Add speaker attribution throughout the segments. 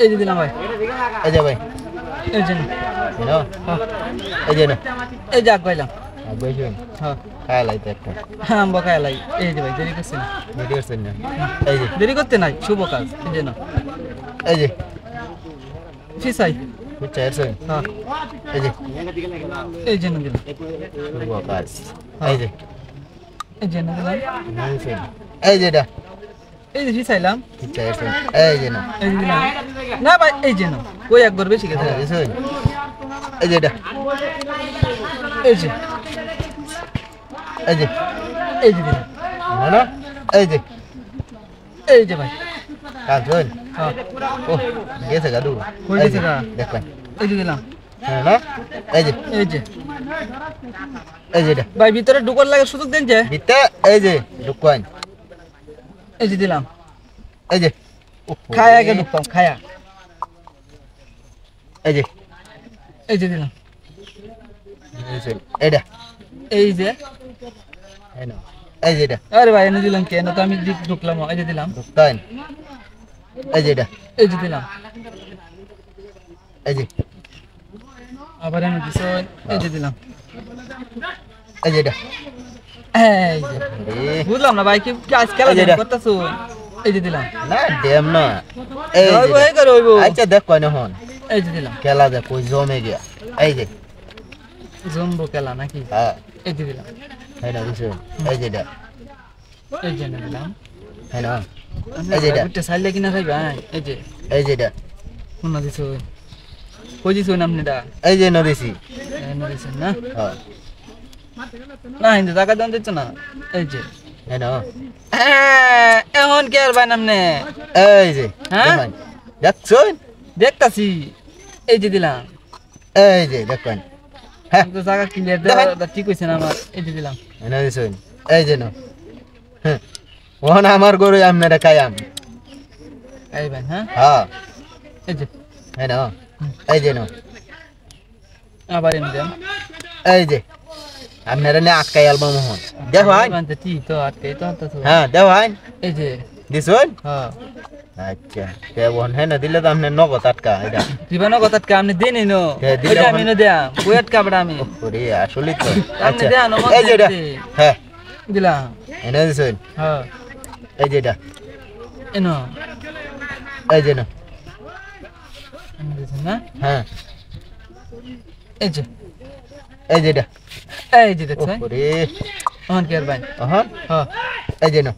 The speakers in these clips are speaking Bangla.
Speaker 1: এই যে দিলাম ভাই।
Speaker 2: এই যে ভাই
Speaker 1: এই যে না।
Speaker 2: নাও এই যে না
Speaker 1: এই যে আগ পাইলাম।
Speaker 2: বসুন
Speaker 1: হ্যাঁ
Speaker 2: খায় লাইতে একটা
Speaker 1: হ্যাঁ বকায় লাই। এই যে ভাই দেরি করছে না।
Speaker 2: ভিডিও করছেন না এই যে
Speaker 1: দেরি করতে নাই, শুভ কাজ। এই যে না।
Speaker 2: এই যে
Speaker 1: ফিসাই।
Speaker 2: বুঝতে পারছেন
Speaker 1: হ্যাঁ
Speaker 2: এই যে
Speaker 1: এই যে না দিলাম।
Speaker 2: শুভ কাজ এই যে
Speaker 1: এই যে না দিলাম।
Speaker 2: বুঝছেন এই যে এটা
Speaker 1: এই যে ফিসাইলাম।
Speaker 2: বুঝতে পারছেন এই যে না
Speaker 1: এই যে দিলাম। না ভাই এই যে না। ওই একবার বেশি গেছে।
Speaker 2: বুঝছেন এই যে এটা
Speaker 1: এই যে
Speaker 2: এই যে
Speaker 1: এই যে দিলাম।
Speaker 2: না না এই যে
Speaker 1: এই যে ভাই।
Speaker 2: কাজন
Speaker 1: হ্যাঁ
Speaker 2: ও গেছে গাদু
Speaker 1: কই গেছে গা?
Speaker 2: দেখবেন
Speaker 1: এই যে দিলাম।
Speaker 2: হ্যাঁ না এই যে
Speaker 1: এই যে
Speaker 2: এই যে এটা
Speaker 1: ভাই ভিতরে ঢুকার লাগে সুযোগ দেন যে।
Speaker 2: বিতে এই যে ঢুকান
Speaker 1: এই যে দিলাম।
Speaker 2: এই যে
Speaker 1: খায়া আগে ঢুকতাম খায়া।
Speaker 2: এই যে
Speaker 1: এই যে দিলাম।
Speaker 2: এটা
Speaker 1: এই যে
Speaker 2: এই না এই যে এটা
Speaker 1: আরে ভাই এনে দিলাম কেন তো আমি ঢুকলাম। এই যে দিলাম।
Speaker 2: ঢুকান এই যে এটা
Speaker 1: এই যে দিলাম।
Speaker 2: এই যে
Speaker 1: আবার এনে দিছ। এই যে দিলাম।
Speaker 2: এই যে এটা
Speaker 1: এই যে বুঝলাম না ভাই কি আজ খেলা
Speaker 2: এই যে এটা।
Speaker 1: করতেছো। এই যে দিলাম।
Speaker 2: না ড্যাম না এই
Speaker 1: হইব
Speaker 2: যে
Speaker 1: এই করে হইব।
Speaker 2: আচ্ছা দেখ কয় না হন
Speaker 1: এই যে দিলাম।
Speaker 2: খেলা দেখ কই জমে গিয়া এই যে
Speaker 1: জম্বো খেলা নাকি।
Speaker 2: হ্যাঁ
Speaker 1: এই যে দিলাম।
Speaker 2: এই না বুঝছেন এই যে এটা
Speaker 1: এই যে এনে দিলাম।
Speaker 2: এই না এই যে এটা
Speaker 1: উঠতে চাইলে কিনা খাই ভাই। এই যে
Speaker 2: এই যে এটা
Speaker 1: কোন দিছ। কই দিছ নামনি দা।
Speaker 2: এই যে নদিছি
Speaker 1: এনে দিছেন না।
Speaker 2: হ্যাঁ
Speaker 1: না হিন্দু টাকা দাম দিচ্ছ না। এই যে
Speaker 2: এই না
Speaker 1: এখন কে আর ভাই নামনে।
Speaker 2: এই যে
Speaker 1: হ্যাঁ?
Speaker 2: দেখেন দেখছেন
Speaker 1: দেখতাছি। এই যে দিলাম।
Speaker 2: এই যে দেখেন হ্যাঁ
Speaker 1: আমি তো টাকা ক্লিয়ার
Speaker 2: দেখেন।
Speaker 1: দেওয়া ঠিক হইছে না আমার। এই যে দিলাম।
Speaker 2: এনে দিছেন এই যে না হ্যাঁ ওহন আমার গরু আপনারা কায়াম
Speaker 1: এই ভাই হ্যাঁ।
Speaker 2: হ্যাঁ
Speaker 1: এই যে
Speaker 2: এই না এই যে না
Speaker 1: আবার এনে দিলাম।
Speaker 2: এই যে আপনারা নে আটকাই অ্যালবাম হন দেখো আইন
Speaker 1: বানতে ঠিক তো আটকে তো তো।
Speaker 2: হ্যাঁ দেখো আইন
Speaker 1: এই যে
Speaker 2: দিছুন
Speaker 1: হ্যাঁ
Speaker 2: আচ্ছা তে বোন হ্যাঁ না দিলে তো আপনি নগদ আটকা এটা
Speaker 1: জীবন কথা কে আপনি দেনি নো।
Speaker 2: দিলে
Speaker 1: এটা আমি নো দেয়া বুয়েট কাবড়া আমি।
Speaker 2: ওরে আসলে তো
Speaker 1: আপনি
Speaker 2: আচ্ছা
Speaker 1: দেয়া নো
Speaker 2: এই যে এটা হ্যাঁ
Speaker 1: দিলাম।
Speaker 2: এনে দিছুন
Speaker 1: হ্যাঁ
Speaker 2: এই যে এটা
Speaker 1: এনো
Speaker 2: এই যে না
Speaker 1: এনে দিছেন না।
Speaker 2: হ্যাঁ
Speaker 1: এই যে
Speaker 2: এই যে এটা
Speaker 1: এই যে দেখছেন।
Speaker 2: ওরে
Speaker 1: এখন কে আর ভাই
Speaker 2: হ্যাঁ
Speaker 1: হ্যাঁ
Speaker 2: এই যে না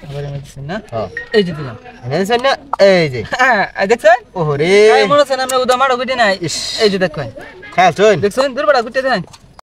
Speaker 1: আবার এনে দিছেন না।
Speaker 2: হ্যাঁ
Speaker 1: এই যে দিলাম।
Speaker 2: এনে দিছুন না এই যে
Speaker 1: হ্যাঁ দেখছেন।
Speaker 2: ওরে
Speaker 1: মনে হচ্ছে না আমরা উদা মারো গুটি নাই।
Speaker 2: ইস
Speaker 1: এই যে দেখেন
Speaker 2: খাচ্ছুন
Speaker 1: দেখছেন দুর্বড়া গুটি দেন।